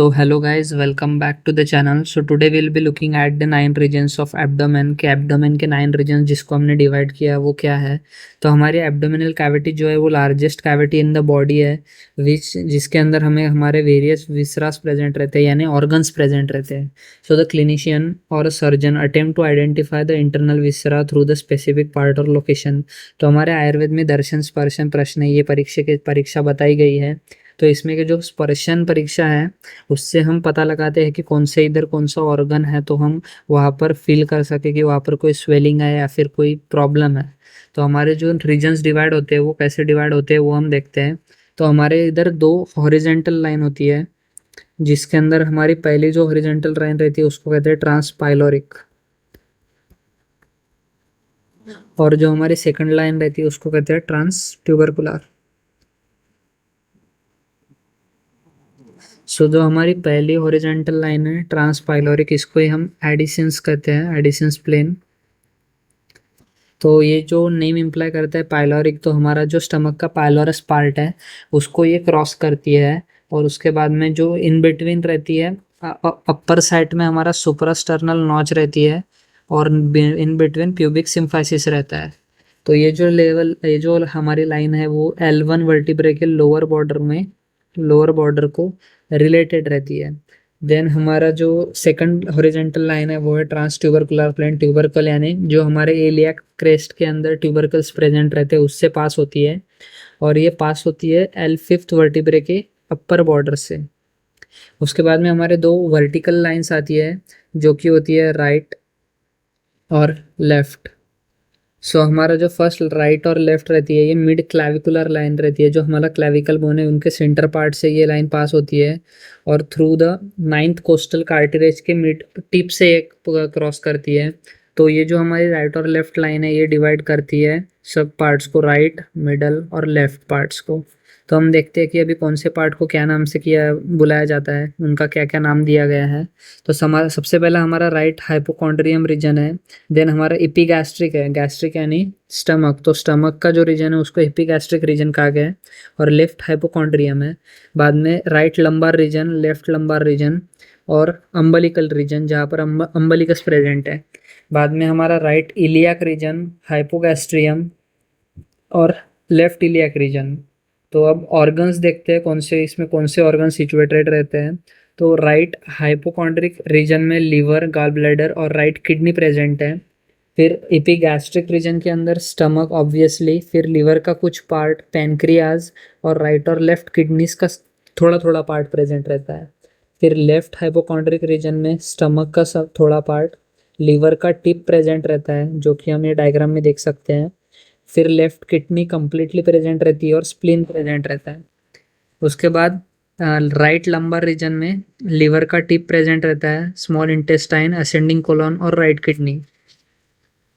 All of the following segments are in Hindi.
So hello guys, welcome back to the channel. So today we'll be looking at the 9 regions of abdomen के abdomen के 9 regions जिसको हमने divide किया वो क्या है। तो हमारी abdominal cavity जो है वो largest cavity in the body है जिसके अंदर हमें हमारे various viscera present रहते हैं यानी organs present रहते हैं. So the clinician or a surgeon attempt to identify the internal viscera through the specific part or location. तो हमारे आयुर्वेद में दर्शन स्पर्शन प्रश्न ये परीक्षा बताई गई है. तो इसमें के जो स्पर्शन परीक्षा है उससे हम पता लगाते हैं कि कौन से इधर कौन सा ऑर्गन है तो हम वहाँ पर फील कर सके कि वहाँ पर कोई स्वेलिंग है या फिर कोई प्रॉब्लम है. तो हमारे जो रीजन्स डिवाइड होते हैं वो कैसे डिवाइड होते हैं वो हम देखते हैं. तो हमारे इधर दो हॉरिजेंटल लाइन होती है जिसके अंदर हमारी पहली जो हॉरिजेंटल लाइन रहती है उसको कहते हैं ट्रांसपाइलोरिक और जो हमारी सेकंड लाइन रहती है उसको कहते हैं ट्रांस ट्यूबरकुलर. सो जो हमारी पहली हॉरिजेंटल लाइन है ट्रांसपाइलोरिक इसको ही हम एडिशंस कहते हैं एडिशंस प्लेन. तो ये जो नेम इम्प्लाई करता है पाइलोरिक तो हमारा जो स्टमक का पाइलोरस पार्ट है उसको ये क्रॉस करती है और उसके बाद में जो इन बिटवीन रहती है अपर साइड में हमारा सुपरास्टर्नल नॉच रहती है और इन बिटवीन प्यूबिक सिम्फाइसिस रहता है. तो ये जो हमारी लाइन है वो L1 वर्टिब्रे के लोअर बॉर्डर को रिलेटेड रहती है. देन हमारा जो सेकंड हॉरिजेंटल लाइन है वो है ट्रांस ट्यूबरकुलर प्लेन ट्यूबरकल यानी जो हमारे एलियाक क्रेस्ट के अंदर ट्यूबरकल्स प्रेजेंट रहते हैं उससे पास होती है और ये पास होती है L5 वर्टिब्रे के अपर बॉर्डर से. उसके बाद में हमारे दो वर्टिकल लाइंस आती है जो कि होती है राइट और लेफ्ट. सो हमारा जो फर्स्ट राइट और लेफ्ट रहती है ये मिड क्लैविकुलर लाइन रहती है जो हमारा क्लैविकल बोन है उनके सेंटर पार्ट से ये लाइन पास होती है और through the 9th costal cartilage के मिड टिप से एक क्रॉस करती है. तो ये जो हमारी राइट और लेफ्ट लाइन है ये डिवाइड करती है सब पार्ट्स को राइट मिडल और लेफ्ट पार्ट्स को. तो हम देखते हैं कि अभी कौन से पार्ट को क्या नाम से बुलाया जाता है उनका क्या क्या नाम दिया गया है. तो सबसे पहला हमारा राइट हाइपोकॉन्ड्रियम रीजन है. देन हमारा इपीगैस्ट्रिक है गैस्ट्रिक यानी स्टमक तो स्टमक का जो रीजन है उसको इपीगैस्ट्रिक रीजन कहा गया है और लेफ्ट हाइपोकॉन्ड्रियम है. बाद में right lumbar region left lumbar region और अम्बलिकल रीजन जहाँ पर अम्बलिकस प्रेजेंट है. बाद में हमारा राइट इलियाक रीजन हाइपोगैस्ट्रियम और लेफ्ट इलियाक रीजन. तो अब ऑर्गन्स देखते हैं कौन से ऑर्गन सिचुएटेड रहते हैं. तो राइट हाइपोकॉन्ड्रिक रीजन में लीवर गॉल ब्लैडर और राइट किडनी प्रेजेंट है. फिर एपिगैस्ट्रिक रीजन के अंदर स्टमक ऑब्वियसली फिर लीवर का कुछ पार्ट पैनक्रियाज और राइट और लेफ्ट किडनीज का थोड़ा थोड़ा पार्ट प्रेजेंट रहता है. फिर लेफ्ट हाइपोकॉन्ड्रिक रीजन में स्टमक का सब थोड़ा पार्ट लीवर का टिप प्रेजेंट रहता है जो कि हम ये डायग्राम में देख सकते हैं. फिर लेफ्ट किडनी कम्प्लीटली प्रेजेंट रहती है और स्प्लीन प्रेजेंट रहता है. उसके बाद राइट लंबर रीजन में लीवर का टिप प्रेजेंट रहता है स्मॉल इंटेस्टाइन असेंडिंग कोलन और right kidney.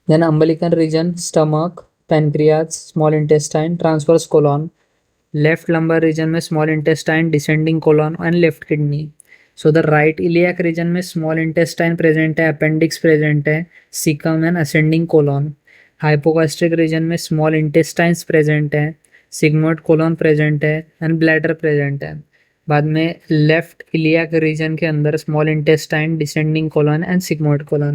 Then umbilical region stomach pancreas small intestine transverse colon. Left lumbar region में small intestine descending colon and left kidney. So the right iliac region में स्मॉल इंटेस्टाइन प्रेजेंट है अपेंडिक्स प्रेजेंट है caecum and ascending colon. Hypogastric region में स्मॉल इंटेस्टाइन्स प्रेजेंट है सिग्मोइड कोलन प्रेजेंट है एंड ब्लैडर प्रेजेंट है. बाद में लेफ्ट इलियाक रीजन के अंदर small intestine descending colon and sigmoid colon.